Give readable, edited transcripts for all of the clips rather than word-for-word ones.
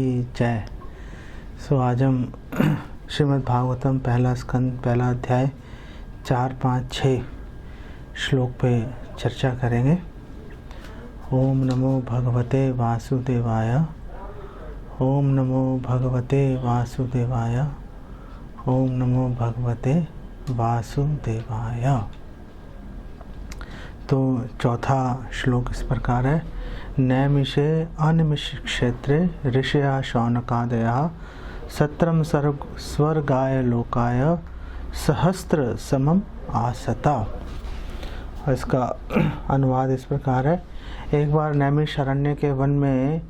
जय। सो आज हम श्रीमद् भागवतम पहला स्कंद पहला अध्याय 4, 5, 6 श्लोक पे चर्चा करेंगे। ओम नमो भगवते वासुदेवाय। ओम नमो भगवते वासुदेवाय। ओम नमो भगवते वासुदेवाय। तो चौथा श्लोक इस प्रकार है। नैमिषे अनिमिष क्षेत्रे ऋषया शौनकादयः सत्रम स्वर्गाय लोकाय सहस्त्र समम आसता। इसका अनुवाद इस प्रकार है। एक बार नैमिषारण्य के वन में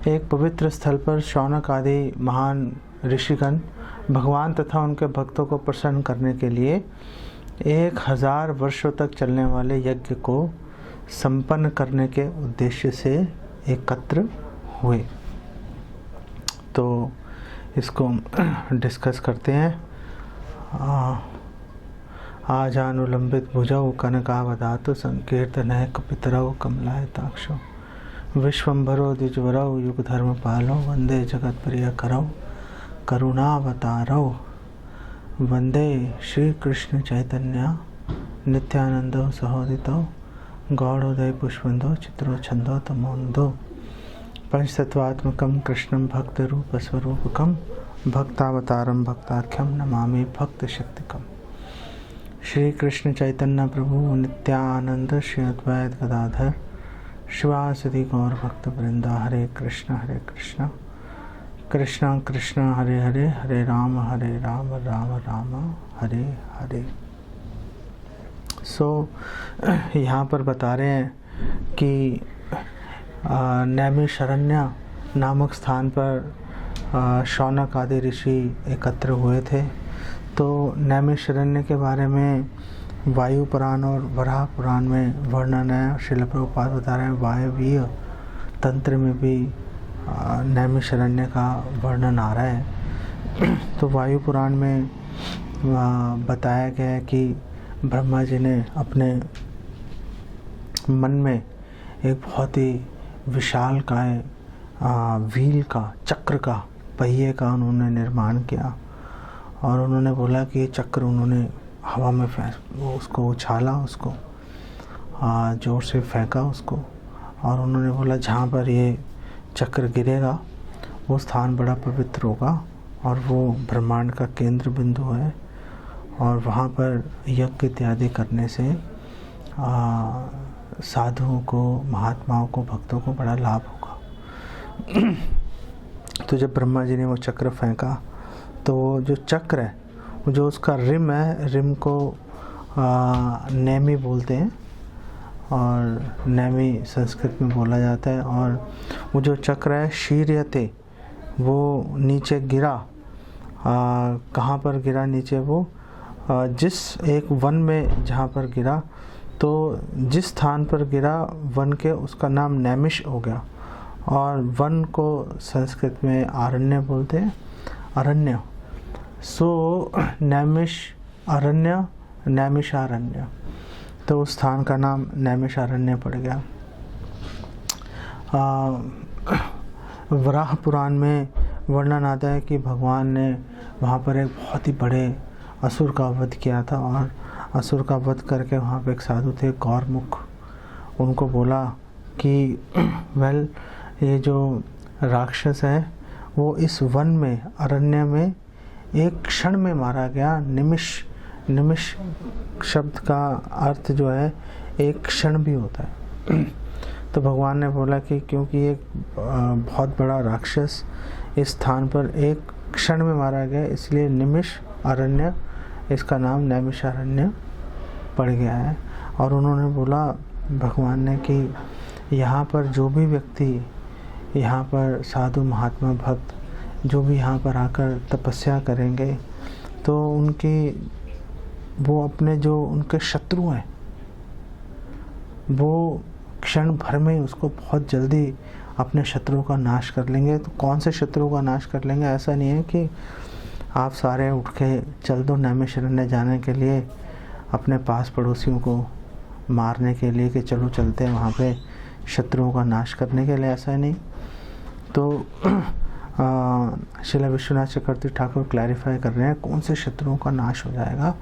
एक पवित्र स्थल पर शौनक आदि महान ऋषिगण भगवान तथा उनके भक्तों को प्रसन्न करने के लिए 1000 वर्षों तक चलने वाले यज्ञ को संपन्न करने के उद्देश्य से एकत्र हुए। तो इसको डिस्कस करते हैं। आजानुलंबित भुजौ कनकावदातु संकीर्तनः कपितरौ कमलायताक्षौ विश्वम्भरो द्विजवरौ युगधर्मपालौ वंदे जगत्प्रियकरौ करुणावतारौ वंदे श्री कृष्ण चैतन्य नित्यानंदो सहोदितो गौड़ोदय पुष्पंदो चित्रो छंदो तमोन्दो पंचतत्वात्मकं कृष्णं भक्तरूपस्वरूपकं भक्तावतारं भक्ताख्यं नमामि भक्तशक्तिकम्। श्री कृष्ण चैतन्य प्रभु नित्यानंद श्री अद्वैत गदाधर शिवासदि गौर भक्त वृंदा। हरे कृष्ण कृष्ण कृष्ण हरे हरे, हरे राम राम राम हरे हरे। यहाँ पर बता रहे हैं कि नैमिषारण्य नामक स्थान पर शौनक आदि ऋषि एकत्र हुए थे। तो नैमिषारण्य के बारे में वायु पुराण और वराह पुराण में वर्णन है। श्रील प्रभुपाद बता रहे हैं वायवीय तंत्र में भी नैमिषारण्य का वर्णन आ रहा है। तो वायु पुराण में बताया गया है कि ब्रह्मा जी ने अपने मन में एक बहुत ही विशाल काय व्हील का, चक्र का, पहिए का उन्होंने निर्माण किया और उन्होंने बोला कि ये चक्र उन्होंने हवा में उसको उछाला, उसको जोर से फेंका उसको, और उन्होंने बोला जहाँ पर ये चक्र गिरेगा वो स्थान बड़ा पवित्र होगा और वो ब्रह्मांड का केंद्र बिंदु है और वहाँ पर यज्ञ इत्यादि करने से साधुओं को, महात्माओं को, भक्तों को बड़ा लाभ होगा। तो जब ब्रह्मा जी ने वो चक्र फेंका तो वो जो चक्र है, वो जो उसका रिम है, रिम को नेमी बोलते हैं और नेमी संस्कृत में बोला जाता है। और वो जो चक्र है शीर्यते, वो नीचे गिरा। कहाँ पर गिरा नीचे? वो जिस एक वन में जहाँ पर गिरा, तो जिस स्थान पर गिरा वन के, उसका नाम नैमिष हो गया। और वन को संस्कृत में आरण्य बोलते हैं, अरण्य। सो नैमिष अरण्य, नैमिषारण्य, तो उस स्थान का नाम नैमिषारण्य पड़ गया। वराह पुराण में वर्णन आता है कि भगवान ने वहाँ पर एक बहुत ही बड़े असुर का वध किया था और असुर का वध करके वहाँ पे एक साधु थे गौरमुख, उनको बोला कि वेल, ये जो राक्षस है वो इस वन में, अरण्य में एक क्षण में मारा गया। निमिष शब्द का अर्थ जो है एक क्षण भी होता है। तो भगवान ने बोला कि क्योंकि एक बहुत बड़ा राक्षस इस स्थान पर एक क्षण में मारा गया, इसलिए निमिष अरण्य, इसका नाम नैमिषारण्य पड़ गया है। और उन्होंने बोला, भगवान ने, कि यहाँ पर जो भी व्यक्ति, यहाँ पर साधु महात्मा भक्त जो भी यहाँ पर आकर तपस्या करेंगे, तो वो अपने जो उनके शत्रु हैं वो क्षण भर में उसको बहुत जल्दी अपने शत्रुओं का नाश कर लेंगे। तो कौन से शत्रुओं का नाश कर लेंगे? ऐसा नहीं है कि आप सारे उठ के चल दो नैमिषारण्य जाने के लिए, अपने पास पड़ोसियों को मारने के लिए कि चलो चलते हैं वहाँ पे शत्रुओं का नाश करने के लिए, ऐसा नहीं। तो श्रील विश्वनाथ चक्रवर्ती ठाकुर क्लैरिफाई कर रहे हैं कौन से शत्रुओं का नाश हो जाएगा।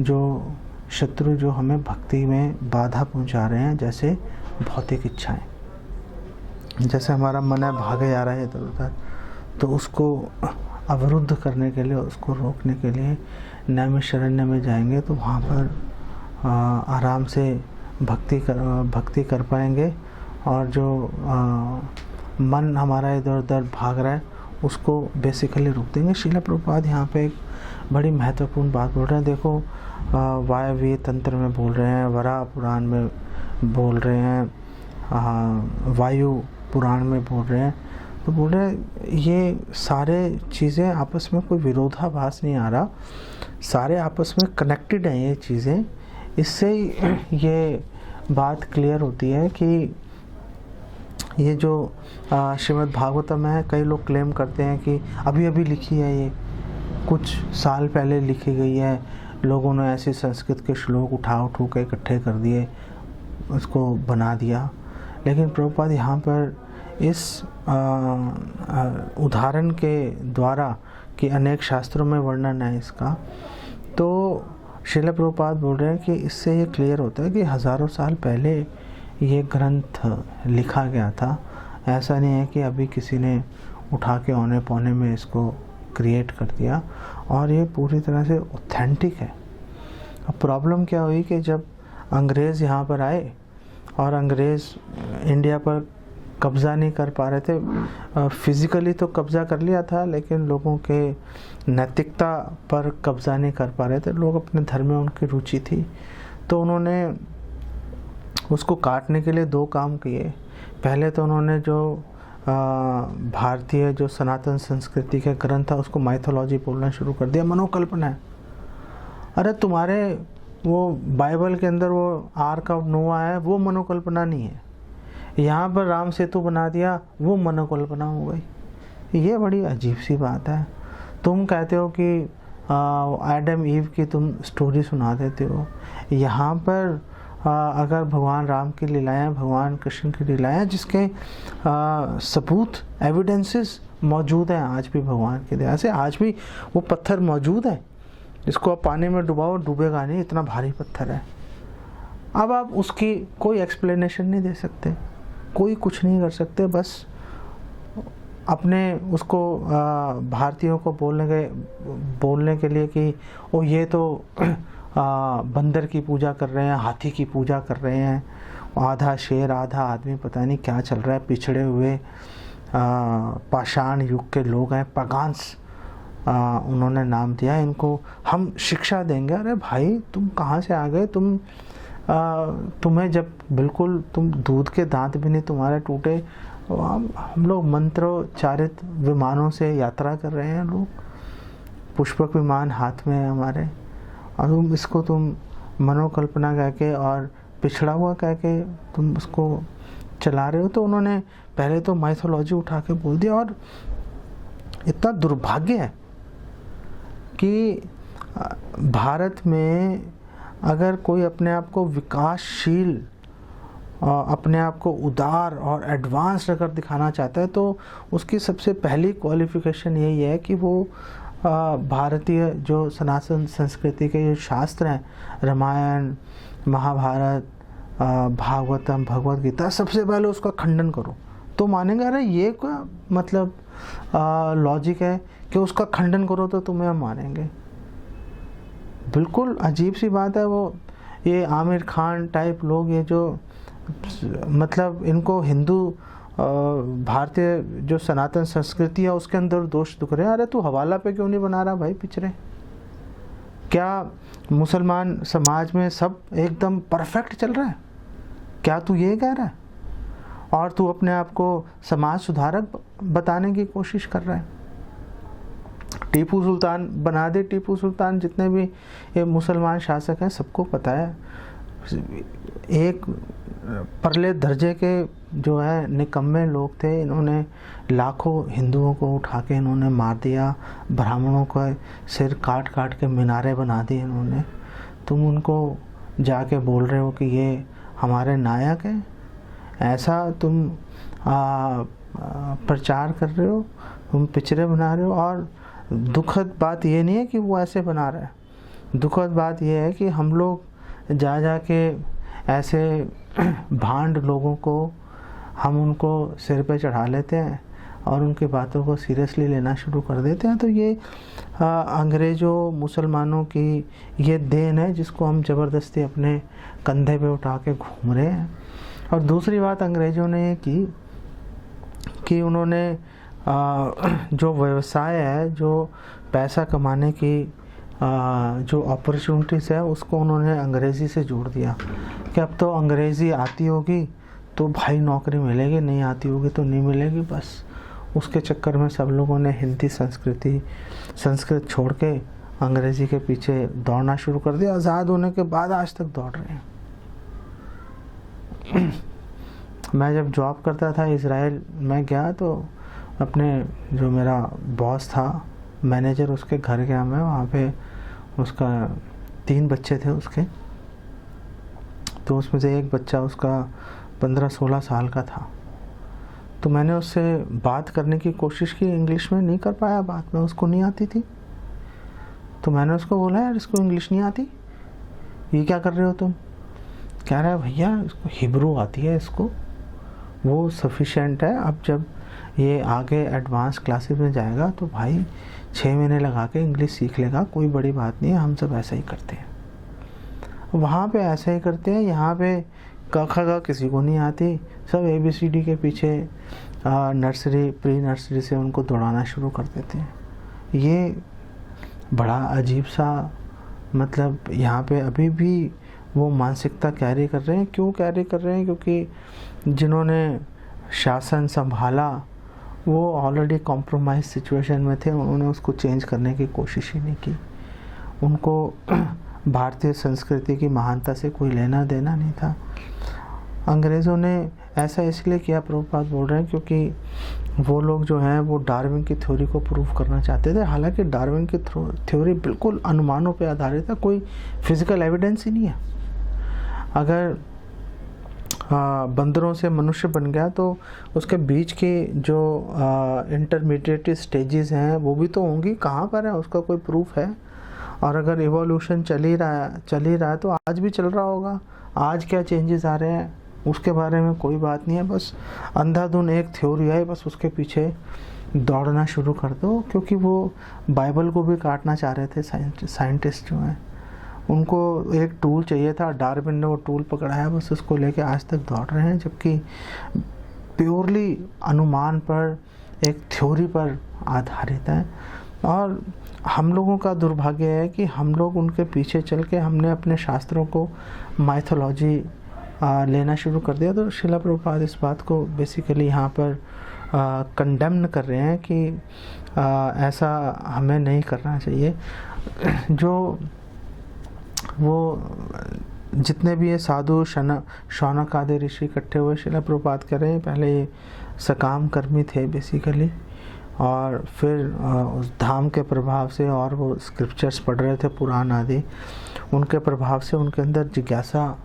जो शत्रु जो हमें भक्ति में बाधा पहुंचा रहे हैं, जैसे भौतिक इच्छाएं, जैसे हमारा मन है भागे जा रहा है इधर उधर, तो उसको अवरुद्ध करने के लिए, उसको रोकने के लिए नैमिषारण्य में जाएंगे तो वहाँ पर आराम से भक्ति कर पाएंगे। और जो मन हमारा इधर उधर भाग रहा है उसको बेसिकली रोक देंगे। श्रील प्रभुपाद यहाँ पे एक बड़ी महत्वपूर्ण बात बोल रहे हैं। देखो, वायव्य तंत्र में बोल रहे हैं, वराह पुराण में बोल रहे हैं, वायु पुराण में बोल रहे हैं, तो बोल रहे हैं ये सारे चीज़ें आपस में कोई विरोधाभास नहीं आ रहा, सारे आपस में कनेक्टेड हैं ये चीज़ें। इससे ये बात क्लियर होती है कि ये जो श्रीमद् भागवतम है, कई लोग क्लेम करते हैं कि अभी अभी लिखी है, ये कुछ साल पहले लिखी गई है, लोगों ने ऐसे संस्कृत के श्लोक उठा के इकट्ठे कर दिए, उसको बना दिया। लेकिन प्रभुपाद यहाँ पर इस उदाहरण के द्वारा कि अनेक शास्त्रों में वर्णन है इसका, तो श्रील प्रभुपाद बोल रहे हैं कि इससे ये क्लियर होता है कि हज़ारों साल पहले ये ग्रंथ लिखा गया था। ऐसा नहीं है कि अभी किसी ने उठा के औने पौने में इसको क्रिएट कर दिया, और ये पूरी तरह से ऑथेंटिक है। अब प्रॉब्लम क्या हुई कि जब अंग्रेज़ यहाँ पर आए और अंग्रेज़ इंडिया पर कब्ज़ा नहीं कर पा रहे थे, फिज़िकली तो कब्ज़ा कर लिया था लेकिन लोगों के नैतिकता पर कब्ज़ा नहीं कर पा रहे थे। लोग अपने धर्म में उनकी रुचि थी, तो उन्होंने उसको काटने के लिए दो काम किए। पहले तो उन्होंने जो भारतीय जो सनातन संस्कृति के ग्रंथ था उसको माइथोलॉजी बोलना शुरू कर दिया, मनोकल्पना है। अरे तुम्हारे वो बाइबल के अंदर वो आर्क ऑफ नोआ है, वो मनोकल्पना नहीं है। यहाँ पर राम सेतु बना दिया, वो मनोकल्पना हो गई। ये बड़ी अजीब सी बात है। तुम कहते हो कि एडम ईव की तुम स्टोरी सुना देते हो, यहाँ पर अगर भगवान राम की लीलाएं, भगवान कृष्ण की लीलाएं जिसके सबूत, एविडेंसेस मौजूद हैं आज भी भगवान की दया से, आज भी वो पत्थर मौजूद है, इसको आप पानी में डुबाओ डूबेगा नहीं, इतना भारी पत्थर है। अब आप उसकी कोई एक्सप्लेनेशन नहीं दे सकते, कोई कुछ नहीं कर सकते, बस अपने उसको भारतीयों को बोलने के लिए कि ओ ये तो बंदर की पूजा कर रहे हैं, हाथी की पूजा कर रहे हैं, आधा शेर आधा आदमी, पता नहीं क्या चल रहा है, पिछड़े हुए पाषाण युग के लोग हैं, पगान्स उन्होंने नाम दिया इनको, हम शिक्षा देंगे। अरे भाई तुम कहाँ से आ गए? तुम्हें जब बिल्कुल तुम दूध के दांत भी नहीं तुम्हारे टूटे, हम लोग मंत्रोच्चारित विमानों से यात्रा कर रहे हैं, लोग पुष्पक विमान हाथ में है हमारे, और तुम मनोकल्पना कह के और पिछड़ा हुआ कह के तुम उसको चला रहे हो। तो उन्होंने पहले तो माइथोलॉजी उठा के बोल दिया, और इतना दुर्भाग्य है कि भारत में अगर कोई अपने आप को विकासशील, अपने आप को उदार और एडवांस अगर दिखाना चाहता है तो उसकी सबसे पहली क्वालिफिकेशन यही है कि वो भारतीय जो सनातन संस्कृति के जो शास्त्र हैं, रामायण, महाभारत, भागवतम, भगवद गीता, सबसे पहले उसका खंडन करो तो मानेंगे। अरे ये क्या मतलब लॉजिक है कि उसका खंडन करो तो तुम्हें हम मानेंगे? बिल्कुल अजीब सी बात है। वो ये आमिर खान टाइप लोग, ये जो मतलब इनको हिंदू भारतीय जो सनातन संस्कृति है उसके अंदर दोष दुख रहे हैं। अरे तू हवाला पे क्यों नहीं बना रहा भाई पिछड़े? क्या मुसलमान समाज में सब एकदम परफेक्ट चल रहा है? क्या तू ये कह रहा है? और तू अपने आप को समाज सुधारक बताने की कोशिश कर रहा है। टीपू सुल्तान बना दे, टीपू सुल्तान जितने भी ये मुसलमान शासक हैं सबको पता है, एक परले दर्जे के जो है निकम्मे लोग थे। इन्होंने लाखों हिंदुओं को उठा के इन्होंने मार दिया, ब्राह्मणों का सिर काट काट के मीनारे बना दी इन्होंने। तुम उनको जाके बोल रहे हो कि ये हमारे नायक हैं? ऐसा तुम प्रचार कर रहे हो, तुम पिक्चरें बना रहे हो। और दुखद बात ये नहीं है कि वो ऐसे बना रहे हैं, दुखद बात ये है कि हम लोग जा जा के ऐसे भांड लोगों को हम उनको सिर पे चढ़ा लेते हैं और उनकी बातों को सीरियसली लेना शुरू कर देते हैं। तो ये अंग्रेज़ों मुसलमानों की ये देन है जिसको हम ज़बरदस्ती अपने कंधे पे उठा के घूम रहे हैं। और दूसरी बात अंग्रेज़ों ने ये की कि उन्होंने जो व्यवसाय है, जो पैसा कमाने की जो अपॉर्चुनिटीज़ है, उसको उन्होंने अंग्रेज़ी से जोड़ दिया कि अब तो अंग्रेज़ी आती होगी तो भाई नौकरी मिलेगी, नहीं आती होगी तो नहीं मिलेगी। बस उसके चक्कर में सब लोगों ने हिंदी संस्कृत छोड़ के अंग्रेज़ी के पीछे दौड़ना शुरू कर दिया। आज़ाद होने के बाद आज तक दौड़ रहे हैं। मैं जब जॉब करता था इज़राइल में गया तो अपने जो मेरा बॉस था, मैनेजर, उसके घर गया मैं। वहाँ पे उसका 3 बच्चे थे उसके, तो उसमें से एक बच्चा उसका 15-16 साल का था। तो मैंने उससे बात करने की कोशिश की, इंग्लिश में नहीं कर पाया बात, में उसको नहीं आती थी। तो मैंने उसको बोला, यार इसको इंग्लिश नहीं आती, ये क्या कर रहे हो तुम? कह रहा है भैया इसको हिब्रू आती है, इसको वो सफिशेंट है। अब जब ये आगे एडवांस क्लासेस में जाएगा तो भाई 6 महीने लगा के इंग्लिश सीख लेगा, कोई बड़ी बात नहीं है, हम सब ऐसा ही करते हैं। वहाँ पे ऐसा ही करते हैं, यहाँ पे क ख ग किसी को नहीं आती, सब ABCD के पीछे नर्सरी प्री नर्सरी से उनको दौड़ाना शुरू कर देते हैं। ये बड़ा अजीब सा, मतलब यहाँ पे अभी भी वो मानसिकता कैरी कर रहे हैं। क्यों कैरी कर रहे हैं? क्योंकि जिन्होंने शासन संभाला वो ऑलरेडी कॉम्प्रोमाइज सिचुएशन में थे, उन्होंने उसको चेंज करने की कोशिश ही नहीं की। उनको भारतीय संस्कृति की महानता से कोई लेना देना नहीं था। अंग्रेज़ों ने ऐसा इसलिए किया, प्रभुपाद बोल रहे हैं, क्योंकि वो लोग जो हैं वो डार्विन की थ्योरी को प्रूव करना चाहते थे। हालांकि डार्विन की थ्योरी बिल्कुल अनुमानों पे आधारित है, कोई फिजिकल एविडेंस ही नहीं है। अगर बंदरों से मनुष्य बन गया तो उसके बीच की जो इंटरमीडिएट स्टेजेस हैं वो भी तो होंगी, कहाँ पर है, उसका कोई प्रूफ है? और अगर इवोल्यूशन चल ही रहा है तो आज भी चल रहा होगा। आज क्या चेंजेस आ रहे हैं उसके बारे में कोई बात नहीं है, बस अंधाधुन एक थ्योरी है, बस उसके पीछे दौड़ना शुरू कर दो। क्योंकि वो बाइबल को भी काटना चाह रहे थे साइंटिस्ट जो हैं, उनको एक टूल चाहिए था, डार्विन ने वो टूल पकड़ा है, बस उसको लेके आज तक दौड़ रहे हैं। जबकि प्योरली अनुमान पर, एक थ्योरी पर आधारित है। और हम लोगों का दुर्भाग्य है कि हम लोग उनके पीछे चल के हमने अपने शास्त्रों को माइथोलॉजी लेना शुरू कर दिया। तो श्रील प्रभुपाद इस बात को बेसिकली यहाँ पर कंडेम्न कर रहे हैं कि ऐसा हमें नहीं करना चाहिए। जो वो जितने भी ये साधु शौनक आदि ऋषि इकट्ठे हुए, श्रील प्रभुपाद कह रहे हैं, पहले ये सकाम कर्मी थे बेसिकली, और फिर उस धाम के प्रभाव से, और वो स्क्रिप्चर्स पढ़ रहे थे पुराण आदि, उनके प्रभाव से उनके अंदर जिज्ञासा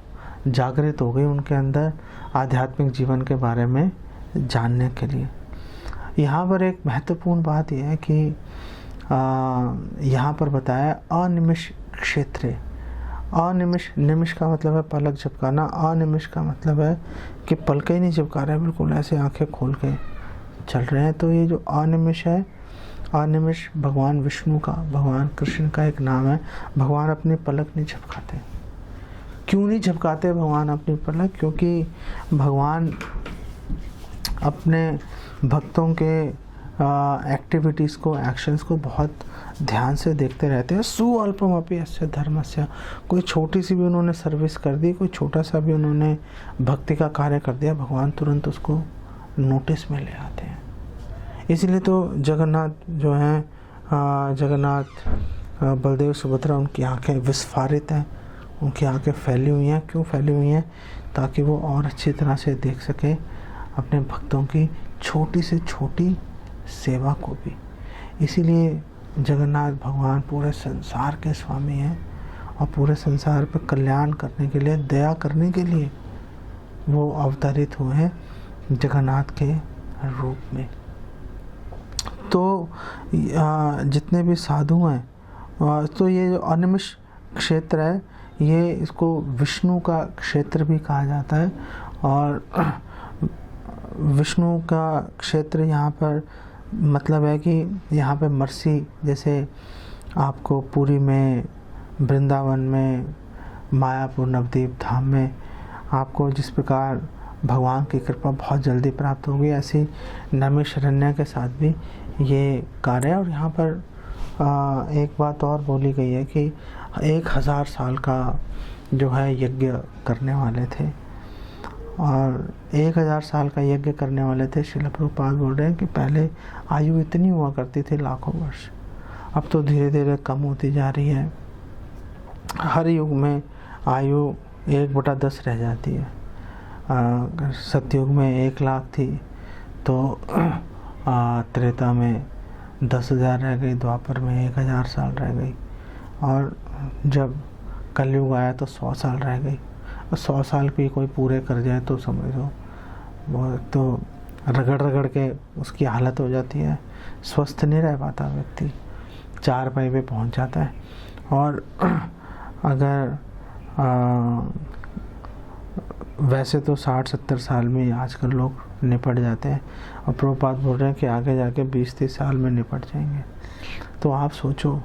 जागृत हो गई, उनके अंदर आध्यात्मिक जीवन के बारे में जानने के लिए। यहाँ पर एक महत्वपूर्ण बात यह है कि यहाँ पर बताया अनिमिष क्षेत्रे। निमिष का मतलब है पलक झपकाना, अनिमिष का मतलब है कि पलकें ही नहीं झपका रहे, बिल्कुल ऐसे आंखें खोल के चल रहे हैं। तो ये जो अनिमिष है, अनिमिष भगवान विष्णु का, भगवान कृष्ण का एक नाम है। भगवान अपनी पलक नहीं झपकाते। क्यों नहीं झपकाते भगवान अपनी पलक? क्योंकि भगवान अपने भक्तों के एक्टिविटीज़ को, एक्शंस को बहुत ध्यान से देखते रहते हैं। सुअल्पमपि अस्य धर्मस्य, कोई छोटी सी भी उन्होंने सर्विस कर दी, कोई छोटा सा भी उन्होंने भक्ति का कार्य कर दिया, भगवान तुरंत उसको नोटिस में ले आते हैं। इसलिए तो जगन्नाथ जो हैं, जगन्नाथ बलदेव सुभद्रा, उनकी आंखें विस्फारित हैं, उनकी आंखें फैली हुई हैं। क्यों फैली हुई हैं? ताकि वो और अच्छी तरह से देख सके अपने भक्तों की छोटी से छोटी सेवा को भी। इसीलिए जगन्नाथ भगवान पूरे संसार के स्वामी हैं और पूरे संसार पर कल्याण करने के लिए, दया करने के लिए वो अवतरित हुए हैं जगन्नाथ के रूप में। तो जितने भी साधु हैं, तो ये जो अनिमिष क्षेत्र है, ये इसको विष्णु का क्षेत्र भी कहा जाता है। और विष्णु का क्षेत्र यहाँ पर मतलब है कि यहाँ पे मर्सी, जैसे आपको पुरी में, वृंदावन में, मायापुर नवद्वीप धाम में आपको जिस प्रकार भगवान की कृपा बहुत जल्दी प्राप्त होगी, ऐसी नैमिषारण्य के साथ भी ये कार्य है। और यहाँ पर एक बात और बोली गई है कि 1000 साल का जो है यज्ञ करने वाले थे, और 1000 साल का यज्ञ करने वाले थे। श्रील प्रभुपाद बोल रहे हैं कि पहले आयु इतनी हुआ करती थी, लाखों वर्ष, अब तो धीरे धीरे कम होती जा रही है। हर युग में आयु 1/10 रह जाती है। सतयुग में 1 लाख थी, तो त्रेता में 10,000 रह गई, द्वापर में 1000 साल रह गई, और जब कलयुग आया तो 100 साल रह गई। और 100 साल भी कोई पूरे कर जाए तो समझो वो तो रगड़ रगड़ के उसकी हालत हो जाती है, स्वस्थ नहीं रह पाता व्यक्ति, 4 पाई पे पहुंच जाता है। और अगर वैसे तो 60-70 साल में आजकल लोग निपट जाते हैं, और प्रभुपाद बोल रहे हैं कि आगे जाके 20-30 साल में निपट जाएंगे। तो आप सोचो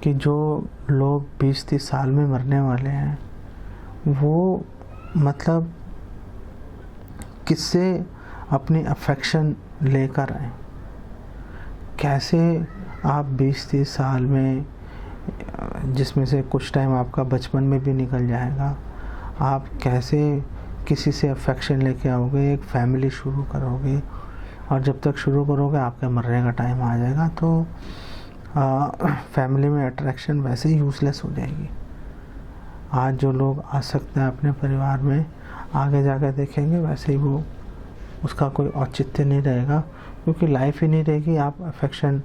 कि जो लोग 20-30 साल में मरने वाले हैं, वो मतलब किससे अपनी अफेक्शन लेकर आए, कैसे आप 20-30 साल में, जिसमें से कुछ टाइम आपका बचपन में भी निकल जाएगा, आप कैसे किसी से अफेक्शन लेके आओगे, एक फैमिली शुरू करोगे, और जब तक शुरू करोगे आपके मरने का टाइम आ जाएगा, तो फैमिली में अट्रैक्शन वैसे ही यूज़लेस हो जाएगी। आज जो लोग आसक्त हैं अपने परिवार में, आगे जाकर देखेंगे वैसे ही वो उसका कोई औचित्य नहीं रहेगा, क्योंकि लाइफ ही नहीं रहेगी आप अफेक्शन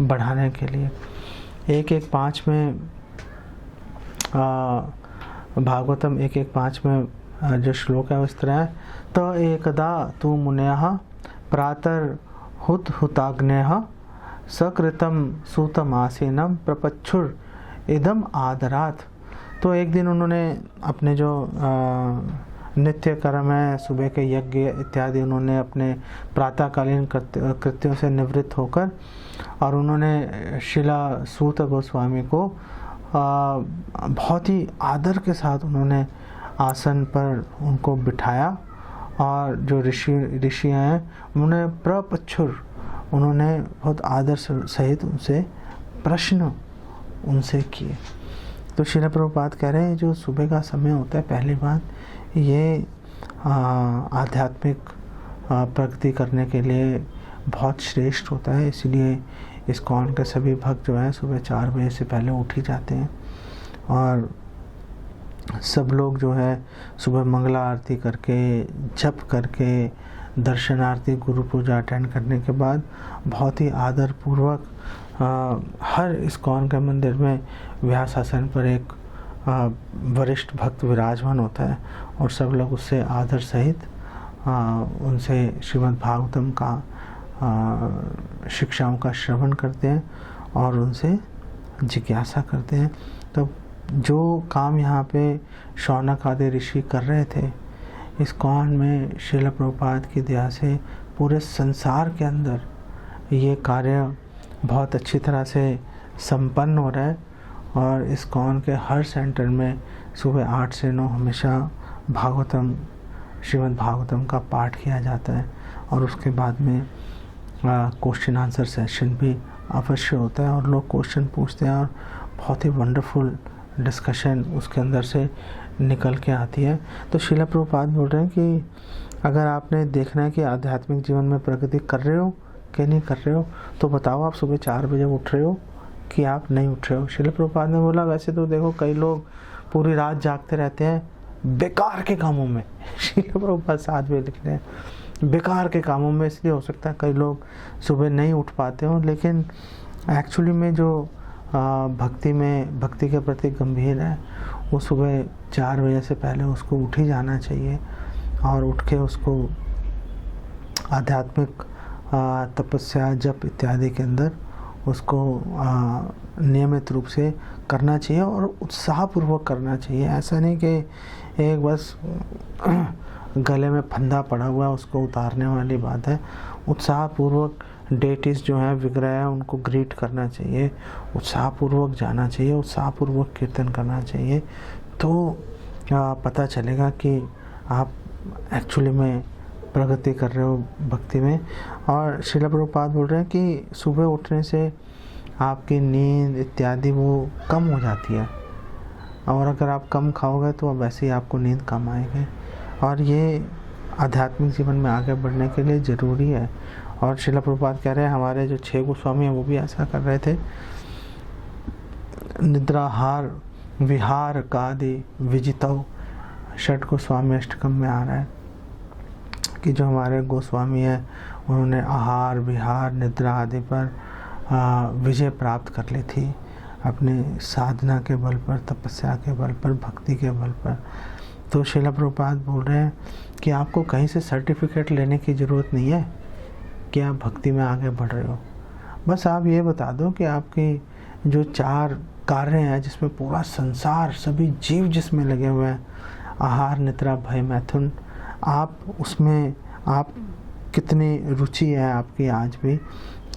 बढ़ाने के लिए। 1:1:5 में भागवतम 1:1:5 में जो श्लोक है उस तरह है, तो एकदा तु मुनयः प्रातर हुताग्नेः सकृतम सूतमासीनम प्रपच्छुर इदम आदरात। तो एक दिन उन्होंने अपने जो नित्य कर्म है, सुबह के यज्ञ इत्यादि, उन्होंने अपने प्रातःकालीन कृत्यों से निवृत्त होकर, और उन्होंने शिला सूत गोस्वामी को बहुत ही आदर के साथ उन्होंने आसन पर उनको बिठाया, और जो ऋषि हैं उन्होंने प्रपच्छुर, उन्होंने बहुत आदर सहित उनसे प्रश्न उनसे किए। तो श्रील प्रभुपाद कह रहे हैं जो सुबह का समय होता है, पहली बात ये आध्यात्मिक प्रगति करने के लिए बहुत श्रेष्ठ होता है। इसलिए इस्कॉन के सभी भक्त जो हैं सुबह 4 बजे से पहले उठ ही जाते हैं, और सब लोग जो है सुबह मंगला आरती करके, जप करके, दर्शन आरती, गुरु पूजा अटेंड करने के बाद बहुत ही आदर पूर्वक हर इस्कॉन के मंदिर में व्यासासन पर एक वरिष्ठ भक्त विराजमान होता है, और सब लोग उससे आदर सहित उनसे श्रीमद् भागवतम का शिक्षाओं का श्रवण करते हैं और उनसे जिज्ञासा करते हैं। तो जो काम यहाँ पे शौनक आदि ऋषि कर रहे थे, इस्कॉन में श्रील प्रभुपाद की दया से पूरे संसार के अंदर ये कार्य बहुत अच्छी तरह से संपन्न हो रहा है। और इस्कॉन के हर सेंटर में सुबह 8 से 9 हमेशा भागवतम, श्रीमद् भागवतम का पाठ किया जाता है, और उसके बाद में क्वेश्चन आंसर सेशन भी अवश्य होता है, और लोग क्वेश्चन पूछते हैं, और बहुत ही वंडरफुल डिस्कशन उसके अंदर से निकल के आती है। तो श्रील प्रभुपाद बोल रहे हैं कि अगर आपने देखना है कि आध्यात्मिक जीवन में प्रगति कर रहे हो कि नहीं कर रहे हो, तो बताओ आप सुबह 4 बजे उठ रहे हो कि आप नहीं उठ रहे हो। श्रील प्रभुपाद ने बोला वैसे तो देखो कई लोग पूरी रात जागते रहते हैं बेकार के कामों में। श्रील प्रभुपाद 7 बजे लिख रहे हैं बेकार के कामों में, इसलिए हो सकता है कई लोग सुबह नहीं उठ पाते हो, लेकिन एक्चुअली में जो भक्ति के प्रति गंभीर है वो सुबह 4 बजे से पहले उसको उठ ही जाना चाहिए, और उठ के उसको आध्यात्मिक तपस्या जप इत्यादि के अंदर उसको नियमित रूप से करना चाहिए और उत्साहपूर्वक करना चाहिए। ऐसा नहीं कि एक बस गले में फंदा पड़ा हुआ है उसको उतारने वाली बात है। उत्साहपूर्वक डेटिस जो हैं विग्रह है उनको ग्रीट करना चाहिए, उत्साहपूर्वक जाना चाहिए, उत्साहपूर्वक कीर्तन करना चाहिए। तो पता चलेगा कि आप एक्चुअली में प्रगति कर रहे हो भक्ति में। और श्रील प्रभुपाद बोल रहे हैं कि सुबह उठने से आपकी नींद इत्यादि वो कम हो जाती है, और अगर आप कम खाओगे तो वैसे ही आपको नींद कम आएगी, और ये आध्यात्मिक जीवन में आगे बढ़ने के लिए ज़रूरी है। और श्रील प्रभुपाद कह रहे हैं हमारे जो 6 गोस्वामी हैं वो भी ऐसा कर रहे थे। निद्राहार विहार कादि विजितव, षट गोस्वामी अष्टकम में आ रहा है कि जो हमारे गोस्वामी हैं उन्होंने आहार विहार निद्रा आदि पर विजय प्राप्त कर ली थी अपनी साधना के बल पर, तपस्या के बल पर, भक्ति के बल पर। तो श्रील प्रभुपाद बोल रहे हैं कि आपको कहीं से सर्टिफिकेट लेने की ज़रूरत नहीं है कि आप भक्ति में आगे बढ़ रहे हो। बस आप ये बता दो कि आपकी जो 4 कार्य हैं जिसमें पूरा संसार सभी जीव जिसमें लगे हुए हैं, आहार निद्रा भय मैथुन, आप उसमें आप कितनी रुचि है आपकी आज भी,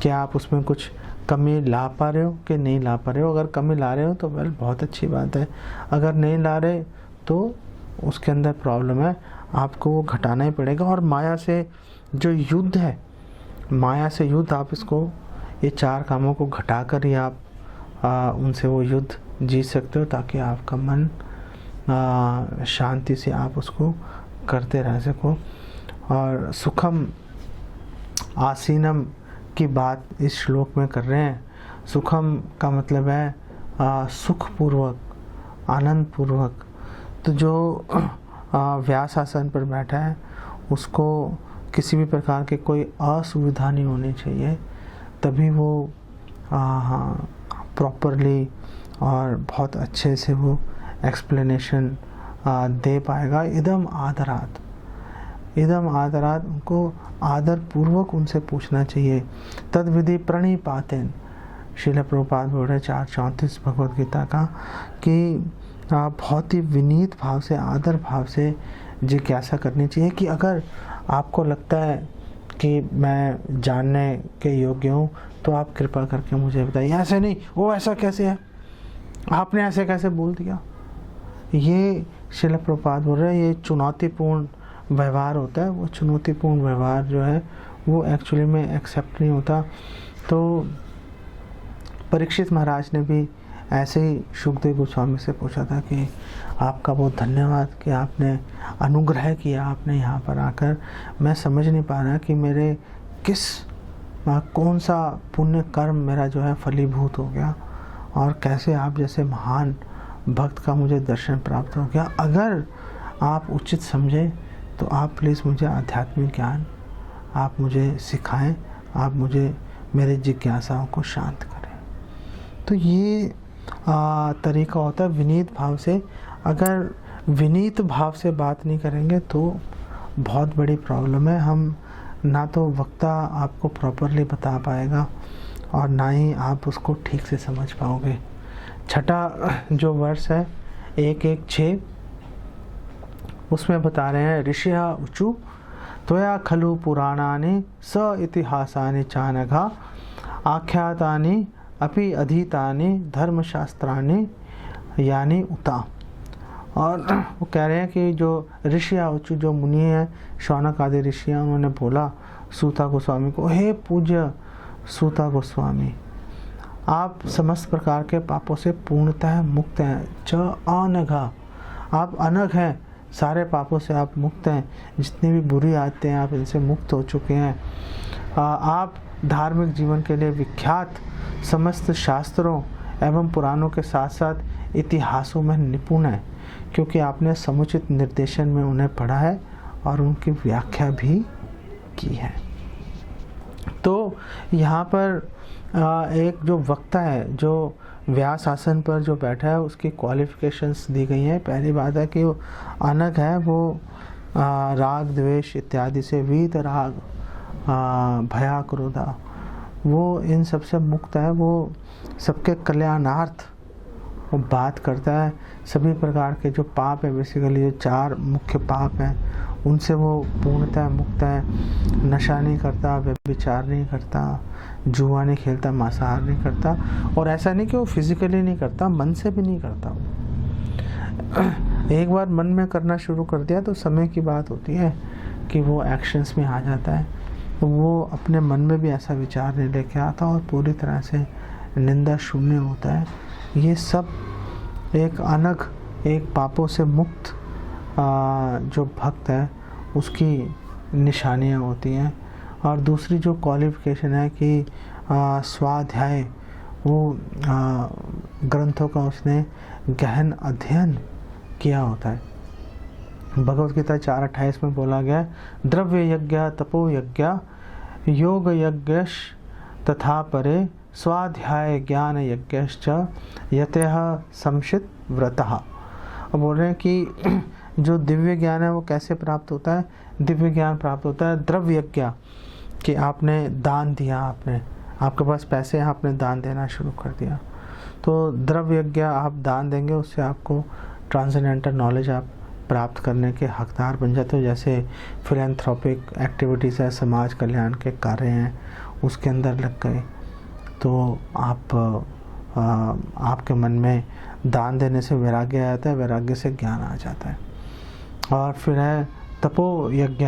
क्या आप उसमें कुछ कमी ला पा रहे हो कि नहीं ला पा रहे हो। अगर कमी ला रहे हो तो वेल बहुत अच्छी बात है, अगर नहीं ला रहे तो उसके अंदर प्रॉब्लम है, आपको वो घटाना ही पड़ेगा। और माया से जो युद्ध है, माया से युद्ध, आप इसको ये 4 कामों को घटा कर ही आप उनसे वो युद्ध जीत सकते हो, ताकि आपका मन शांति से आप उसको करते रह सको। और सुखम आसीनम की बात इस श्लोक में कर रहे हैं। सुखम का मतलब है सुखपूर्वक, आनंदपूर्वक। तो जो व्यास आसन पर बैठा है उसको किसी भी प्रकार के कोई असुविधा नहीं होनी चाहिए, तभी वो प्रॉपरली और बहुत अच्छे से वो एक्सप्लेनेशन दे पाएगा। इदम आदरात, इदम आदरात, उनको आदर पूर्वक उनसे पूछना चाहिए। तद विधि प्रणिपातेन, श्रील प्रभुपाद बोल रहे 4:34 भगवद गीता का, कि बहुत ही विनीत भाव से, आदर भाव से जिज्ञासा करनी चाहिए कि अगर आपको लगता है कि मैं जानने के योग्य हूँ तो आप कृपा करके मुझे बताइए। ऐसे नहीं, वो ऐसा कैसे है, आपने ऐसे कैसे बोल दिया। ये श्रील प्रभुपाद बोल रहे हैं ये चुनौतीपूर्ण व्यवहार होता है। वो चुनौतीपूर्ण व्यवहार जो है वो एक्चुअली में एक्सेप्ट नहीं होता। तो परीक्षित महाराज ने भी ऐसे ही शुकदेव गोस्वामी से पूछा था कि आपका बहुत धन्यवाद कि आपने अनुग्रह किया, आपने यहाँ पर आकर। मैं समझ नहीं पा रहा कि मेरे कौन सा पुण्य कर्म मेरा जो है फलीभूत हो गया, और कैसे आप जैसे महान भक्त का मुझे दर्शन प्राप्त हो गया। अगर आप उचित समझें तो आप प्लीज़ मुझे आध्यात्मिक ज्ञान आप मुझे सिखाएं, आप मुझे मेरे जिज्ञासाओं को शांत करें। तो ये तरीका होता है विनीत भाव से। अगर विनीत भाव से बात नहीं करेंगे तो बहुत बड़ी प्रॉब्लम है। हम ना तो वक्ता आपको प्रॉपरली बता पाएगा और ना ही आप उसको ठीक से समझ पाओगे। छठा जो वर्ष है 1:1:6 उसमें बता रहे हैं ऋषिया उचु त्वया खलु पुराणानि स इतिहासानि चानघा आख्यातानि अपि अधीतानि धर्मशास्त्राणि यानी उता। और वो कह रहे हैं कि जो ऋषिया उचु जो मुनि हैं, शौनक आदि ऋषियाँ, उन्होंने बोला सूता गोस्वामी को, हे पूज्य सूता गोस्वामी, आप समस्त प्रकार के पापों से पूर्णतः मुक्त हैं। च अनघा, आप अनघ हैं, सारे पापों से आप मुक्त हैं। जितनी भी बुरी आदतें हैं आप इनसे मुक्त हो चुके हैं। आप धार्मिक जीवन के लिए विख्यात समस्त शास्त्रों एवं पुराणों के साथ साथ इतिहासों में निपुण हैं, क्योंकि आपने समुचित निर्देशन में उन्हें पढ़ा है और उनकी व्याख्या भी की है। तो यहाँ पर एक जो वक्ता है जो व्यास आसन पर जो बैठा है उसकी क्वालिफिकेशंस दी गई हैं। पहली बात है कि वो अनग है, वो राग द्वेष इत्यादि से वीत राग भया क्रोधा, वो इन सबसे मुक्त है, वो सबके कल्याणार्थ वो बात करता है। सभी प्रकार के जो पाप है, बेसिकली जो 4 मुख्य पाप हैं, उनसे वो पूर्णतः मुक्त है। नशा नहीं करता, व्यभिचार नहीं करता, जुआ नहीं खेलता, मांसाहार नहीं करता। और ऐसा नहीं कि वो फिजिकली नहीं करता, मन से भी नहीं करता। एक बार मन में करना शुरू कर दिया तो समय की बात होती है कि वो एक्शंस में आ जाता है। तो वो अपने मन में भी ऐसा विचार नहीं लेके आता और पूरी तरह से निंदा शून्य होता है। ये सब एक अनग, एक पापों से मुक्त जो भक्त है उसकी निशानियाँ होती हैं। और दूसरी जो क्वालिफिकेशन है कि स्वाध्याय, वो ग्रंथों का उसने गहन अध्ययन किया होता है। भगवत गीता 4:28 में बोला गया, द्रव्य यज्ञ तपो यज्ञ योग यज्ञ तथा परे स्वाध्याय ज्ञान यज्ञश्च यतः संशित व्रतः। अब बोल रहे हैं कि जो दिव्य ज्ञान है वो कैसे प्राप्त होता है? दिव्य ज्ञान प्राप्त होता है द्रव्य यज्ञ, कि आपने दान दिया, आपके पास पैसे हैं, आपने दान देना शुरू कर दिया, तो द्रव्य यज्ञ आप दान देंगे, उससे आपको ट्रांसेंडेंटल नॉलेज आप प्राप्त करने के हकदार बन जाते हो। जैसे फिलैंथ्रोपिक एक्टिविटीज़ है, समाज कल्याण के कार्य हैं, उसके अंदर लग गए तो आपके मन में दान देने से वैराग्य आ जाता है, वैराग्य से ज्ञान आ जाता है। और फिर है तपो यज्ञ,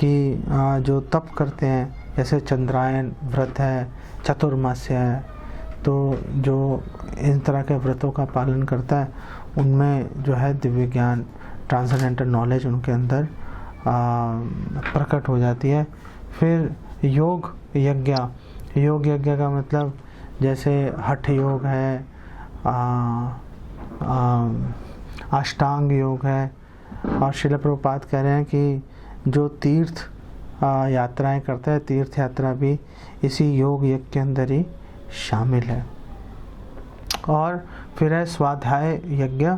कि जो तप करते हैं, जैसे चंद्रायन व्रत है, चतुर्मास्य है, तो जो इन तरह के व्रतों का पालन करता है उनमें जो है दिव्य ज्ञान, ट्रांसेंडेंटल नॉलेज उनके अंदर प्रकट हो जाती है। फिर योग यज्ञ, योग यज्ञ का मतलब जैसे हठ योग है, अष्टांग योग है। और श्रील प्रभुपाद कह रहे हैं कि जो तीर्थ यात्राएं करता है, तीर्थ यात्रा भी इसी योग यज्ञ के अंदर ही शामिल है। और फिर है स्वाध्याय यज्ञ।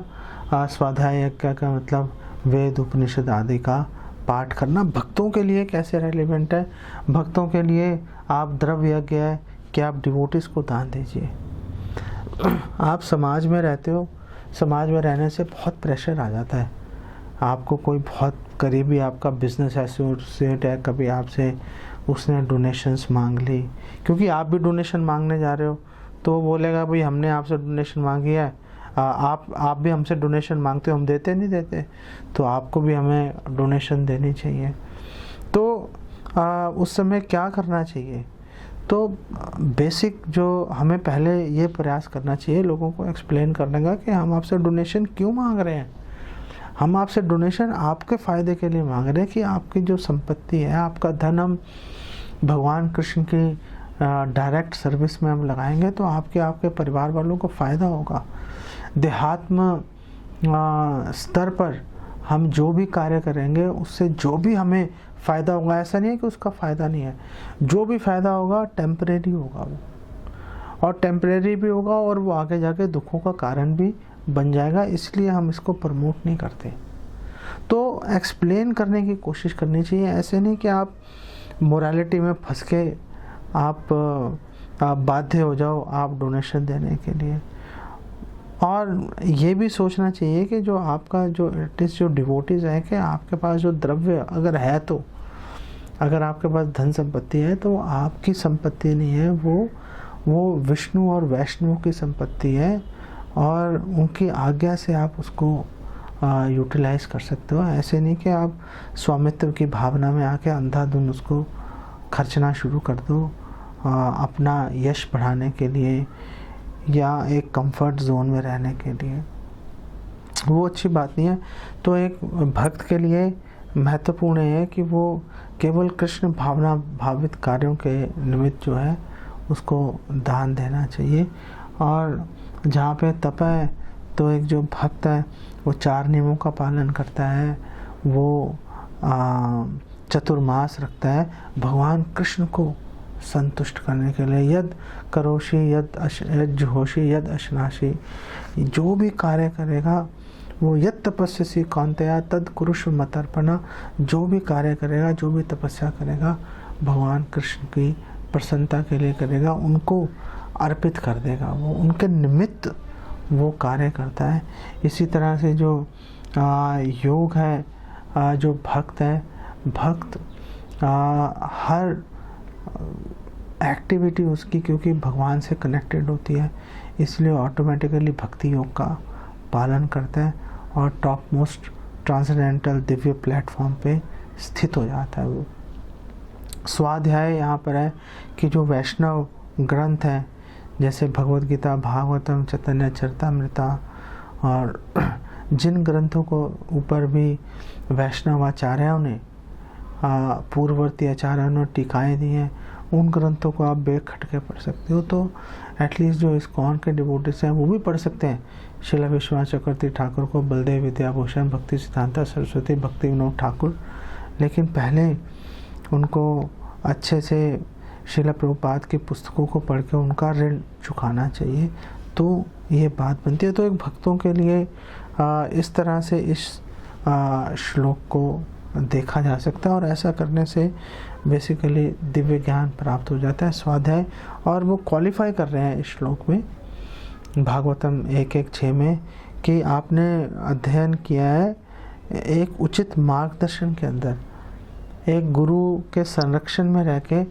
स्वाध्याय यज्ञ का मतलब वेद उपनिषद आदि का पाठ करना। भक्तों के लिए कैसे रेलिवेंट है? भक्तों के लिए आप द्रव्य यज्ञ है कि आप डिवोटिस को दान दीजिए। आप समाज में रहते हो, समाज में रहने से बहुत प्रेशर आ जाता है। आपको कोई बहुत करीबी आपका बिजनेस एसोसिएट है, कभी आपसे उसने डोनेशंस मांग ली, क्योंकि आप भी डोनेशन मांगने जा रहे हो, तो वो बोलेगा भाई हमने आपसे डोनेशन मांगी है, आप भी हमसे डोनेशन मांगते हो, हम देते नहीं देते, तो आपको भी हमें डोनेशन देनी चाहिए। तो उस समय क्या करना चाहिए? तो बेसिक जो हमें पहले ये प्रयास करना चाहिए लोगों को एक्सप्लेन करने का कि हम आपसे डोनेशन क्यों मांग रहे हैं। हम आपसे डोनेशन आपके फ़ायदे के लिए मांग रहे हैं कि आपकी जो संपत्ति है, आपका धन हम भगवान कृष्ण की डायरेक्ट सर्विस में हम लगाएंगे तो आपके परिवार वालों को फ़ायदा होगा। देहात्म स्तर पर हम जो भी कार्य करेंगे उससे जो भी हमें फ़ायदा होगा, ऐसा नहीं है कि उसका फ़ायदा नहीं है, जो भी फ़ायदा होगा टेम्परेरी होगा वो, और टेम्परेरी भी होगा और वो आगे जाके दुखों का कारण भी बन जाएगा, इसलिए हम इसको प्रमोट नहीं करते। तो एक्सप्लेन करने की कोशिश करनी चाहिए। ऐसे नहीं कि आप मोरालिटी में फंस के आप बाध्य हो जाओ आप डोनेशन देने के लिए। और ये भी सोचना चाहिए कि जो आपका जो आर्टिस्ट जो डिवोटीज है, कि आपके पास जो द्रव्य अगर है, तो अगर आपके पास धन संपत्ति है तो आपकी संपत्ति नहीं है, वो विष्णु और वैष्णव की संपत्ति है, और उनकी आज्ञा से आप उसको यूटिलाइज कर सकते हो। ऐसे नहीं कि आप स्वामित्व की भावना में आके अंधाधुंध उसको खर्चना शुरू कर दो अपना यश बढ़ाने के लिए या एक कंफर्ट जोन में रहने के लिए, वो अच्छी बात नहीं है। तो एक भक्त के लिए महत्वपूर्ण है कि वो केवल कृष्ण भावना भावित कार्यों के निमित्त जो है उसको दान देना चाहिए। और जहाँ पे तप है तो एक जो भक्त है वो 4 नियमों का पालन करता है, वो चतुर्मास रखता है भगवान कृष्ण को संतुष्ट करने के लिए। यद करोषि यद जुहोषि यद अश्नाशी, जो भी कार्य करेगा वो यद तपस्यसि कौन्तेय तद कुरुष्व मदर्पणा, जो भी कार्य करेगा, जो भी तपस्या करेगा भगवान कृष्ण की प्रसन्नता के लिए करेगा, उनको अर्पित कर देगा, वो उनके निमित्त वो कार्य करता है। इसी तरह से जो योग है, जो भक्त है, भक्त हर एक्टिविटी उसकी क्योंकि भगवान से कनेक्टेड होती है, इसलिए ऑटोमेटिकली भक्ति योग का पालन करता है और top most transcendental Divya platform पे स्थित हो जाता है। वो स्वाध्याय यहाँ पर है कि जो वैष्णव ग्रंथ हैं जैसे भगवद गीता, भागवतम, चैतन्य चरितामृता और जिन ग्रंथों को ऊपर भी वैष्णव आचार्यों ने, पूर्ववर्ती आचार्यों ने टीकाएँ दी हैं, उन ग्रंथों को आप बेखटके पढ़ सकते हो। तो एटलीस्ट जो इस्कॉन के डिवोटीज हैं वो भी पढ़ सकते हैं। श्रील विश्वनाथ चक्रवर्ती ठाकुर को, बलदेव विद्याभूषण, भक्ति सिद्धांता सरस्वती, भक्ति विनोद ठाकुर, लेकिन पहले उनको अच्छे से श्रील प्रभुपाद की पुस्तकों को पढ़ के उनका ऋण चुकाना चाहिए। तो ये बात बनती है। तो एक भक्तों के लिए इस तरह से इस श्लोक को देखा जा सकता है और ऐसा करने से बेसिकली दिव्य ज्ञान प्राप्त हो जाता है। स्वाध्याय, और वो क्वालिफाई कर रहे हैं इस श्लोक में भागवतम 1:1-6 में कि आपने अध्ययन किया है एक उचित मार्गदर्शन के अंदर, एक गुरु के संरक्षण में रह के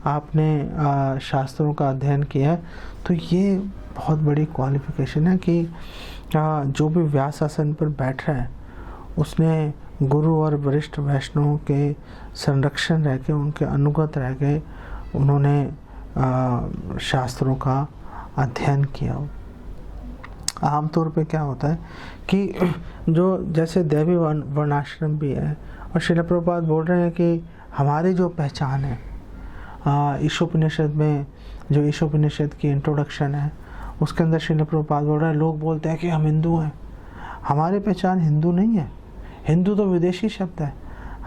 आपने शास्त्रों का अध्ययन किया है। तो ये बहुत बड़ी क्वालिफिकेशन है कि जो भी व्यास आसन पर बैठ रहा है उसने गुरु और वरिष्ठ वैष्णवों के संरक्षण रह के, उनके अनुगत रह के उन्होंने शास्त्रों का अध्ययन किया। आमतौर पे क्या होता है कि जो जैसे दैवी वर्णाश्रम भी है, और श्रील प्रभुपाद बोल रहे हैं कि हमारी जो पहचान है, ईशोपनिषद में जो ईशोपनिषद की इंट्रोडक्शन है उसके अंदर श्रील प्रभुपाद बोल रहे हैं, लोग बोलते हैं कि हम हिंदू हैं, हमारी पहचान हिंदू नहीं है, हिंदू तो विदेशी शब्द है,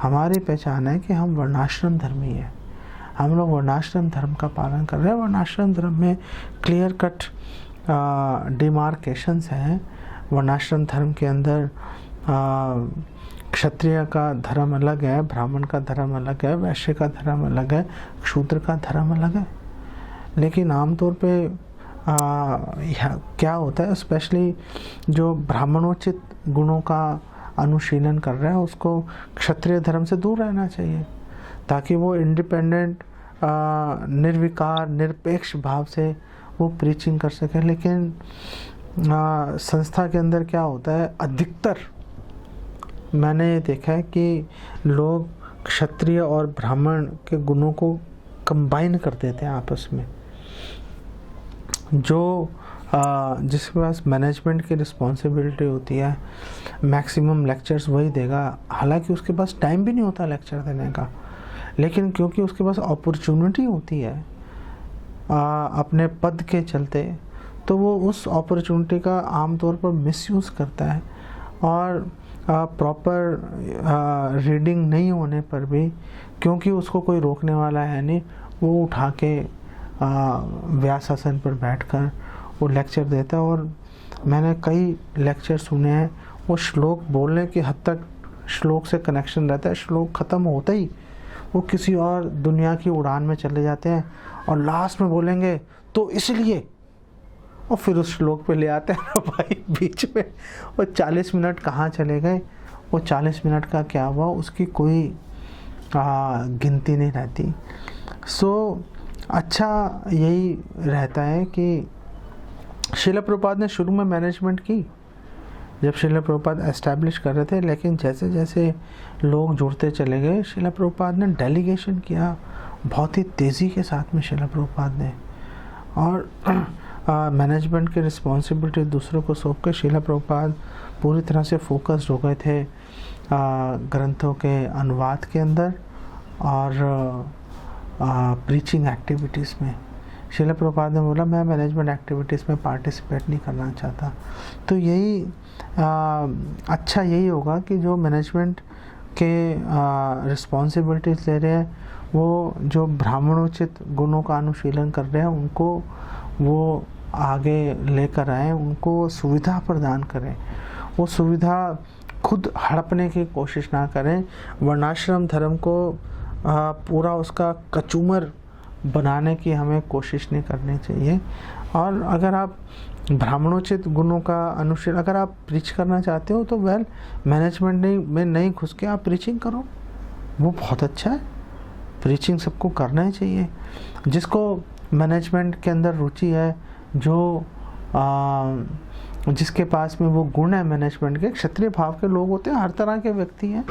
हमारी पहचान है कि हम वर्णाश्रम धर्मी है, हम लोग वर्णाश्रम धर्म का पालन कर रहे हैं। वर्णाश्रम धर्म में क्लियर कट डिमार्केशंस हैं। वर्णाश्रम धर्म के अंदर क्षत्रिय का धर्म अलग है, ब्राह्मण का धर्म अलग है, वैश्य का धर्म अलग है, शूद्र का धर्म अलग है। लेकिन आमतौर पे क्या होता है, स्पेशली जो ब्राह्मणोचित गुणों का अनुशीलन कर रहा है उसको क्षत्रिय धर्म से दूर रहना चाहिए ताकि वो इंडिपेंडेंट, निर्विकार, निरपेक्ष भाव से वो प्रीचिंग कर सके। लेकिन संस्था के अंदर क्या होता है, अधिकतर मैंने ये देखा है कि लोग क्षत्रिय और ब्राह्मण के गुणों को कंबाइन कर देते हैं आपस में। जो जिसके पास मैनेजमेंट की रिस्पॉन्सिबिलिटी होती है, मैक्सिमम लेक्चर्स वही देगा, हालांकि उसके पास टाइम भी नहीं होता लेक्चर देने का, लेकिन क्योंकि उसके पास अपॉर्चुनिटी होती है अपने पद के चलते, तो वो उस अपॉर्चुनिटी का आमतौर पर मिसयूज़ करता है और प्रॉपर रीडिंग नहीं होने पर भी, क्योंकि उसको कोई रोकने वाला है नहीं, वो उठा के व्यास आसन पर बैठकर वो लेक्चर देता है। और मैंने कई लेक्चर सुने हैं, वो श्लोक बोलने की हद तक श्लोक से कनेक्शन रहता है, श्लोक ख़त्म होता ही वो किसी और दुनिया की उड़ान में चले जाते हैं और लास्ट में बोलेंगे तो इसलिए, और फिर उस श्लोक पे ले आते हैं ना भाई बीच में। वो 40 मिनट कहाँ चले गए, वो 40 मिनट का क्या हुआ उसकी कोई गिनती नहीं रहती। सो अच्छा यही रहता है कि श्रील प्रभुपाद ने शुरू में मैनेजमेंट की जब श्रील प्रभुपाद एस्टैब्लिश कर रहे थे, लेकिन जैसे जैसे लोग जुड़ते चले गए श्रील प्रभुपाद ने डेलीगेशन किया बहुत ही तेज़ी के साथ में श्रील प्रभुपाद ने, और मैनेजमेंट की रिस्पॉन्सिबिलिटी दूसरों को सौंप के श्रील प्रभुपाद पूरी तरह से फोकस्ड हो गए थे ग्रंथों के अनुवाद के अंदर और प्रीचिंग एक्टिविटीज़ में। श्रील प्रभुपाद ने बोला मैं मैनेजमेंट एक्टिविटीज़ में पार्टिसिपेट नहीं करना चाहता। तो यही अच्छा यही होगा कि जो मैनेजमेंट के रिस्पॉन्सिबिलिटीज़ ले रहे हैं, वो जो ब्राह्मणोचित गुणों का अनुशीलन कर रहे हैं उनको वो आगे लेकर आएँ, उनको सुविधा प्रदान करें, वो सुविधा खुद हड़पने की कोशिश ना करें। वर्णाश्रम धर्म को पूरा उसका कचूमर बनाने की हमें कोशिश नहीं करनी चाहिए। और अगर आप ब्राह्मणोचित गुणों का अनुशीलन अगर आप प्रीच करना चाहते हो तो वेल मैनेजमेंट में नहीं घुस के आप प्रीचिंग करो, वो बहुत अच्छा है। प्रीचिंग सबको करना ही चाहिए। जिसको मैनेजमेंट के अंदर रुचि है, जो जिसके पास में वो गुण है मैनेजमेंट के, क्षत्रिय भाव के लोग होते हैं, हर तरह के व्यक्ति हैं,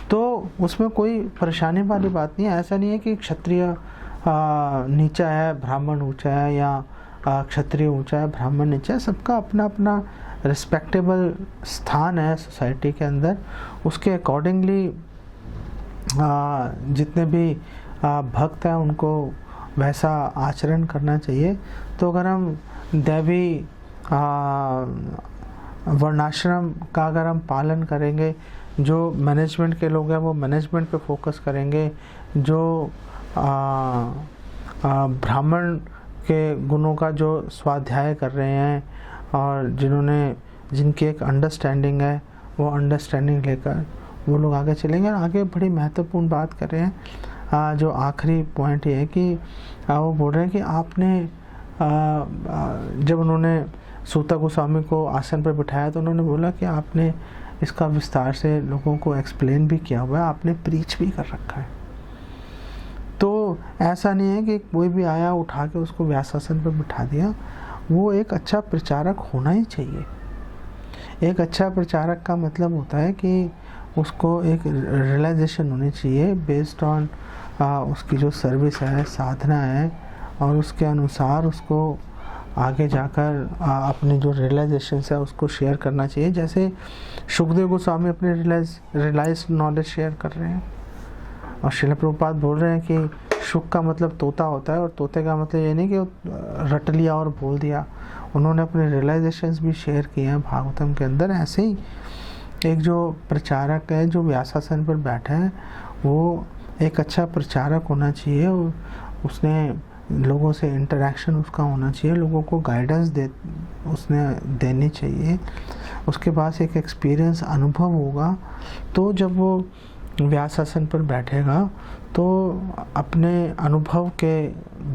तो उसमें कोई परेशानी वाली बात नहीं है। ऐसा नहीं है कि क्षत्रिय नीचा है ब्राह्मण ऊंचा है, या क्षत्रिय ऊंचा है ब्राह्मण नीचा है। सबका अपना अपना रिस्पेक्टेबल स्थान है सोसाइटी के अंदर। उसके अकॉर्डिंगली जितने भी भक्त हैं उनको वैसा आचरण करना चाहिए। तो अगर हम दैवी वर्णाश्रम का अगर हम पालन करेंगे, जो मैनेजमेंट के लोग हैं वो मैनेजमेंट पे फोकस करेंगे, जो ब्राह्मण के गुणों का जो स्वाध्याय कर रहे हैं और जिनकी एक अंडरस्टैंडिंग है, वो अंडरस्टैंडिंग लेकर वो लोग आगे चलेंगे। और आगे बड़ी महत्वपूर्ण बात कर रहे हैं, जो आखिरी पॉइंट ये है कि वो बोल रहे हैं कि आपने जब उन्होंने सूता गोस्वामी को आसन पर बिठाया तो उन्होंने बोला कि आपने इसका विस्तार से लोगों को एक्सप्लेन भी किया हुआ है, आपने प्रीच भी कर रखा है। तो ऐसा नहीं है कि कोई भी आया उठा के उसको व्यासासन पर बिठा दिया। वो एक अच्छा प्रचारक होना ही चाहिए। एक अच्छा प्रचारक का मतलब होता है कि उसको एक रियलाइजेशन होनी चाहिए बेस्ड ऑन उसकी जो सर्विस है, साधना है, और उसके अनुसार उसको आगे जाकर अपनी जो रियलाइजेशन है उसको शेयर करना चाहिए। जैसे सुखदेव गोस्वामी अपने रियलाइज नॉलेज शेयर कर रहे हैं, और श्रील प्रभुपाद बोल रहे हैं कि सुख का मतलब तोता होता है, और तोते का मतलब ये नहीं कि रट लिया और बोल दिया। उन्होंने अपने रियलाइजेशंस भी शेयर किए हैं भागवतम के अंदर। ऐसे ही एक जो प्रचारक है जो व्यासासन पर बैठा है, वो एक अच्छा प्रचारक होना चाहिए। उसने लोगों से इंटरेक्शन उसका होना चाहिए, लोगों को गाइडेंस उसने देनी चाहिए, उसके पास एक एक्सपीरियंस अनुभव होगा। तो जब वो व्यासासन पर बैठेगा तो अपने अनुभव के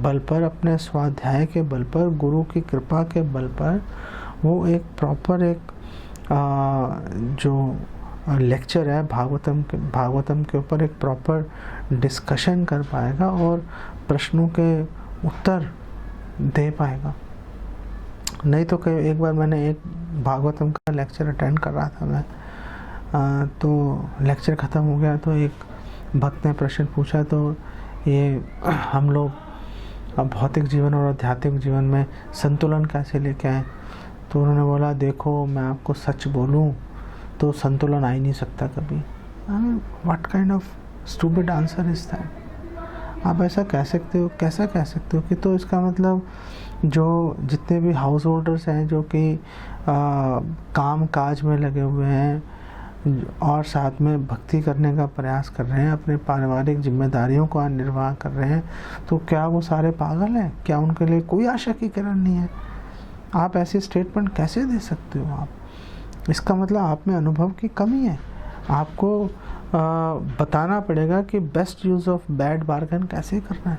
बल पर, अपने स्वाध्याय के बल पर, गुरु की कृपा के बल पर वो एक प्रॉपर एक जो लेक्चर है भागवतम के ऊपर एक प्रॉपर डिस्कशन कर पाएगा और प्रश्नों के उत्तर दे पाएगा। नहीं तो कई एक बार मैंने एक भागवतम का लेक्चर अटेंड कर रहा था मैं, तो लेक्चर ख़त्म हो गया तो एक भक्त ने प्रश्न पूछा, तो ये हम लोग भौतिक जीवन और आध्यात्मिक जीवन में संतुलन कैसे लेके आए। तो उन्होंने बोला, देखो मैं आपको सच बोलूं तो संतुलन आ ही नहीं सकता कभी। What kind of stupid answer is that? आप ऐसा कह सकते हो, कैसा कह सकते हो कि? तो इसका मतलब जो जितने भी हाउस होल्डर्स हैं जो कि काम काज में लगे हुए हैं और साथ में भक्ति करने का प्रयास कर रहे हैं, अपने पारिवारिक जिम्मेदारियों का निर्वाह कर रहे हैं, तो क्या वो सारे पागल हैं? क्या उनके लिए कोई आशा की किरण नहीं है? आप ऐसे स्टेटमेंट कैसे दे सकते हो? आप इसका मतलब आप में अनुभव की कमी है। आपको बताना पड़ेगा कि best use of bad bargain कैसे करना है।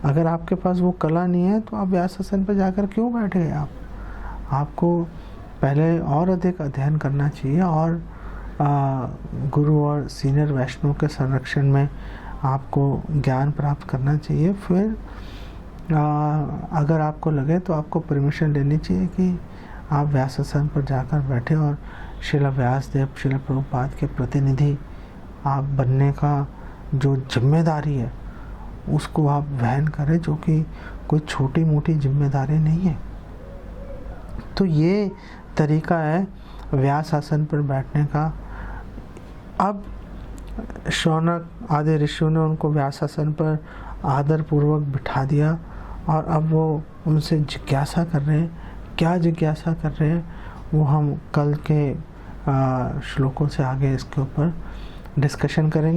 अगर आपके पास वो कला नहीं है तो आप व्यासासन पर जाकर क्यों बैठ गए? आपको पहले और अधिक अध्ययन करना चाहिए और गुरु और सीनियर वैष्णव के संरक्षण में आपको ज्ञान प्राप्त करना चाहिए। फिर अगर आपको लगे तो आपको परमिशन लेनी चाहिए कि आप व्यासासन पर जाकर बैठे और श्रील व्यासदेव, श्रील प्रभुपाद के प्रतिनिधि आप बनने का जो जिम्मेदारी है उसको आप वहन करें, जो कि कोई छोटी मोटी जिम्मेदारी नहीं है। तो ये तरीका है व्यासासन पर बैठने का। अब शौनक आदि ऋषियों ने उनको व्यासासन पर आदर पूर्वक बिठा दिया और अब वो उनसे जिज्ञासा कर रहे हैं। क्या जिज्ञासा कर रहे हैं वो हम कल के श्लोकों से आगे इसके ऊपर डिस्कशन करेंगे।